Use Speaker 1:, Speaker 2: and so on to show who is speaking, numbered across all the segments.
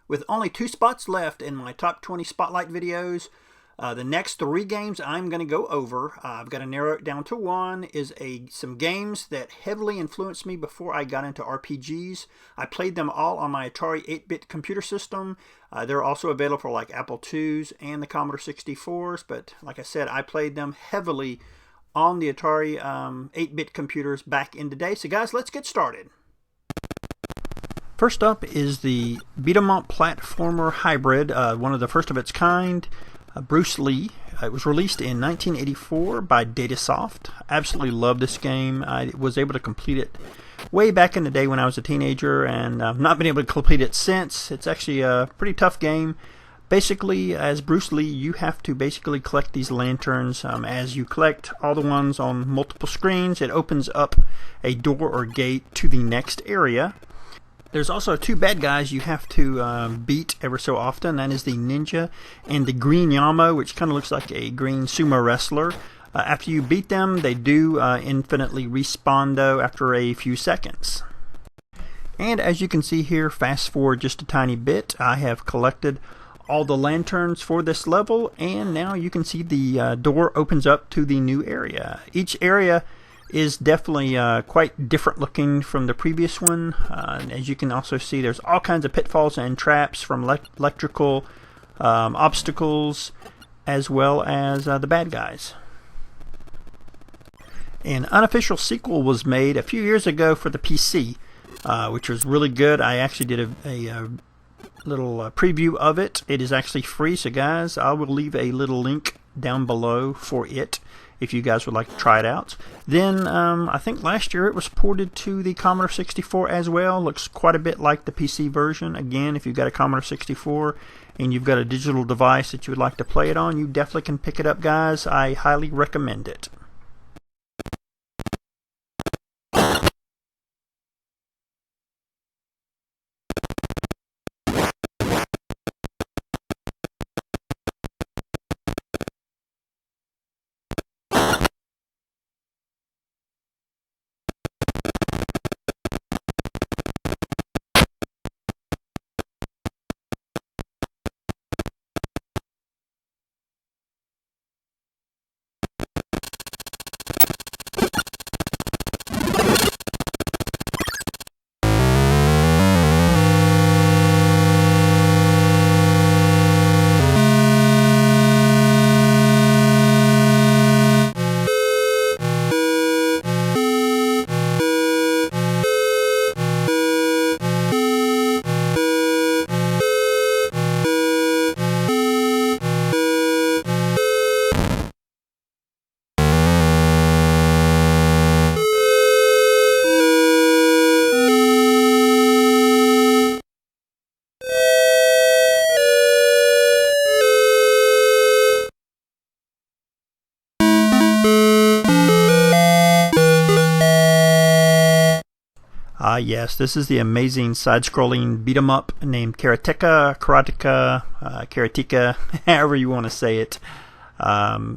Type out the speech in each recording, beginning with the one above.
Speaker 1: With only 2 spots left in my top 20 spotlight videos, the next 3 games I'm going to go over, I've got to narrow it down to 1, is some games that heavily influenced me before I got into RPGs. I played them all on my Atari 8-bit computer system. They're also available for like Apple IIs and the Commodore 64s, but like I said, I played them heavily on the Atari 8-bit computers back in the day. So guys, let's get started. First up is the beat-em-up platformer hybrid, one of the first of its kind, Bruce Lee. It was released in 1984 by Datasoft. Absolutely love this game. I was able to complete it way back in the day when I was a teenager, and I've not been able to complete it since. It's actually a pretty tough game. Basically, as Bruce Lee, you have to basically collect these lanterns. As you collect all the ones on multiple screens, it opens up a door or gate to the next area. There's also 2 bad guys you have to beat ever so often. That is the ninja and the green Yamo, which kind of looks like a green sumo wrestler. After you beat them, they do infinitely respawn though after a few seconds. And as you can see here, fast forward just a tiny bit, I have collected all the lanterns for this level, and now you can see the door opens up to the new area. Each area is definitely quite different looking from the previous one. As you can also see, there's all kinds of pitfalls and traps, from electrical obstacles as well as the bad guys. An unofficial sequel was made a few years ago for the PC, which was really good. I actually did a little preview of it. It is actually free, so guys, I will leave a little link down below for it if you guys would like to try it out. Then I think last year it was ported to the Commodore 64 as well. Looks quite a bit like the PC version. Again, if you've got a Commodore 64 and you've got a digital device that you would like to play it on, you definitely can pick it up, guys. I highly recommend it. Yes, this is the amazing side-scrolling beat-em-up named Karatika, however you want to say it.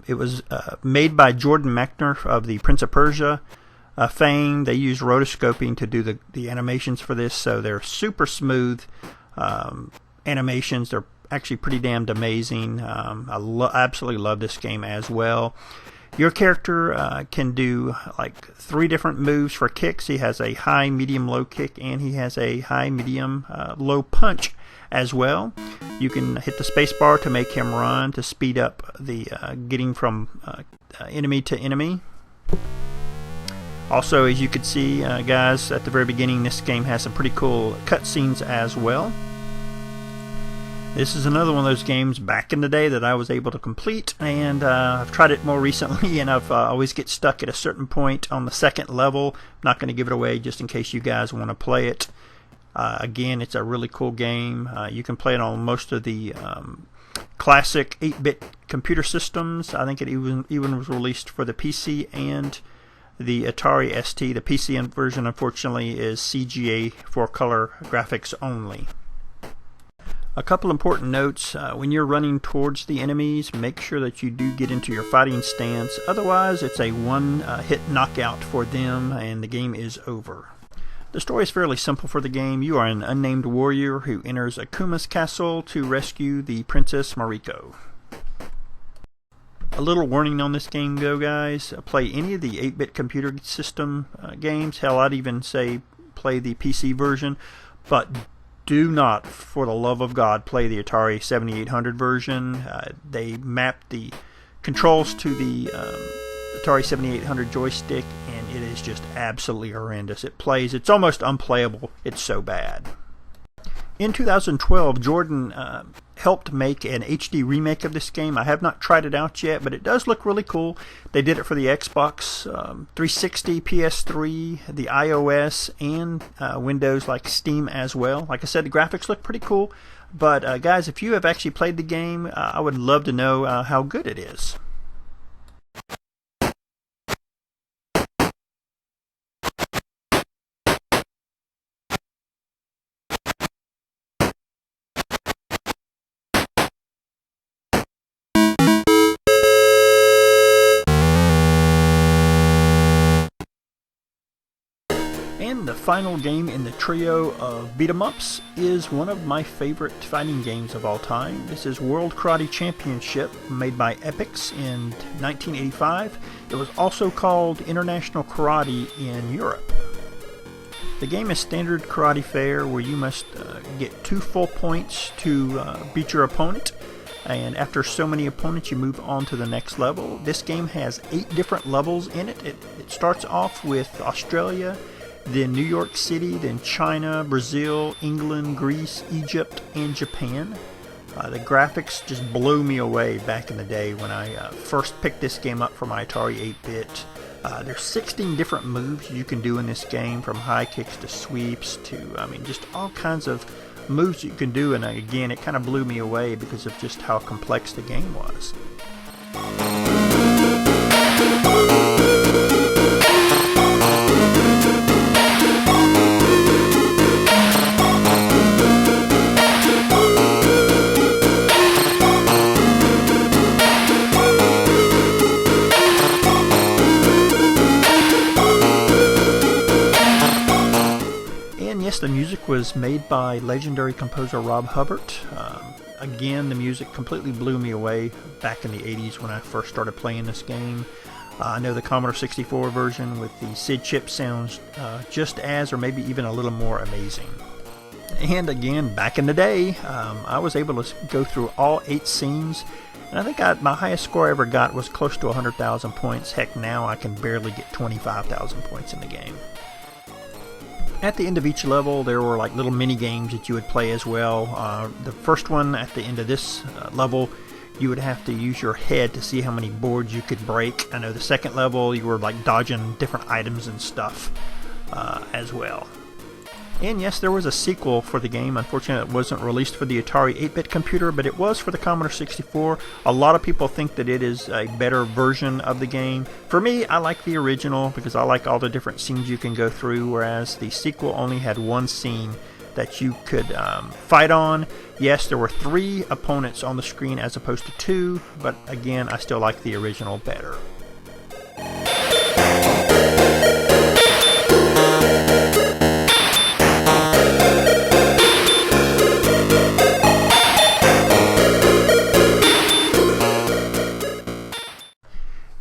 Speaker 1: It was made by Jordan Mechner of the Prince of Persia fame. They used rotoscoping to do the animations for this, so they're super smooth animations. They're actually pretty damned amazing. I absolutely love this game as well. Your character can do like 3 different moves for kicks. He has a high, medium, low kick, and he has a high, medium, low punch as well. You can hit the space bar to make him run, to speed up the getting from enemy to enemy. Also, as you can see, guys, at the very beginning, this game has some pretty cool cutscenes as well. This is another one of those games back in the day that I was able to complete, and I've tried it more recently, and I've always get stuck at a certain point on the second level. I'm not going to give it away just in case you guys want to play it. Again, it's a really cool game. You can play it on most of the classic 8-bit computer systems. I think it even was released for the PC and the Atari ST. The PC version, unfortunately, is CGA 4-color graphics only. A couple important notes: when you're running towards the enemies, make sure that you do get into your fighting stance. Otherwise, it's a one-hit knockout for them and the game is over. The story is fairly simple for the game. You are an unnamed warrior who enters Akuma's castle to rescue the Princess Mariko. A little warning on this game though, guys. Play any of the 8-bit computer system games. Hell, I'd even say play the PC version. But do not, for the love of God, play the Atari 7800 version. They mapped the controls to the Atari 7800 joystick, and it is just absolutely horrendous. It's almost unplayable. It's so bad. In 2012, Jordan helped make an HD remake of this game. I have not tried it out yet, but it does look really cool. They did it for the Xbox 360, PS3, the iOS, and Windows like Steam as well. Like I said, the graphics look pretty cool. But guys, if you have actually played the game, I would love to know how good it is. And the final game in the trio of beat-em-ups is one of my favorite fighting games of all time. This is World Karate Championship, made by Epix in 1985. It was also called International Karate in Europe. The game is standard karate fare, where you must get 2 full points to beat your opponent. And after so many opponents, you move on to the next level. This game has 8 different levels in it. It starts off with Australia, then New York City, then China, Brazil, England, Greece, Egypt, and Japan. The graphics just blew me away back in the day when I first picked this game up for my Atari 8-bit. There's 16 different moves you can do in this game, from high kicks to sweeps to, just all kinds of moves you can do. And again, it kind of blew me away because of just how complex the game was. The music was made by legendary composer Rob Hubbard. Again, the music completely blew me away back in the 80s when I first started playing this game. I know the Commodore 64 version with the SID chip sounds just as, or maybe even a little more amazing. And again, back in the day, I was able to go through all 8 scenes, and I think my highest score I ever got was close to 100,000 points. Heck, now I can barely get 25,000 points in the game. At the end of each level, there were like little mini games that you would play as well. The first one, at the end of this level, you would have to use your head to see how many boards you could break. I know the second level, you were like dodging different items and stuff as well. And yes, there was a sequel for the game. Unfortunately, it wasn't released for the Atari 8-bit computer, but it was for the Commodore 64. A lot of people think that it is a better version of the game. For me, I like the original because I like all the different scenes you can go through, whereas the sequel only had one scene that you could fight on. Yes, there were 3 opponents on the screen as opposed to 2, but again, I still like the original better.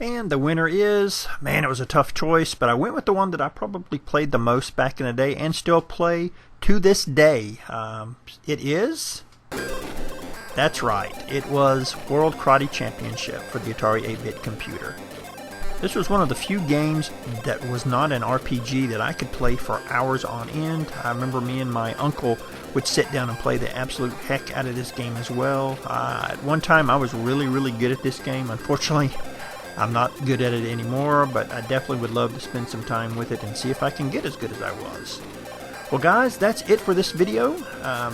Speaker 1: And the winner is, man, it was a tough choice, but I went with the one that I probably played the most back in the day and still play to this day. It is, that's right, it was World Karate Championship for the Atari 8-bit computer. This was one of the few games that was not an RPG that I could play for hours on end. I remember me and my uncle would sit down and play the absolute heck out of this game as well. At one time I was really good at this game. Unfortunately, I'm not good at it anymore, but I definitely would love to spend some time with it and see if I can get as good as I was. Well guys, that's it for this video.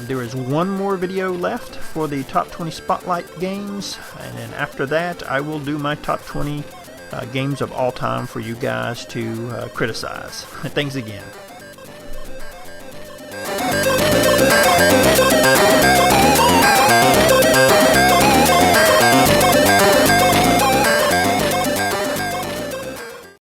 Speaker 1: There is one more video left for the top 20 Spotlight games, and then after that I will do my top 20 games of all time for you guys to criticize. Thanks again.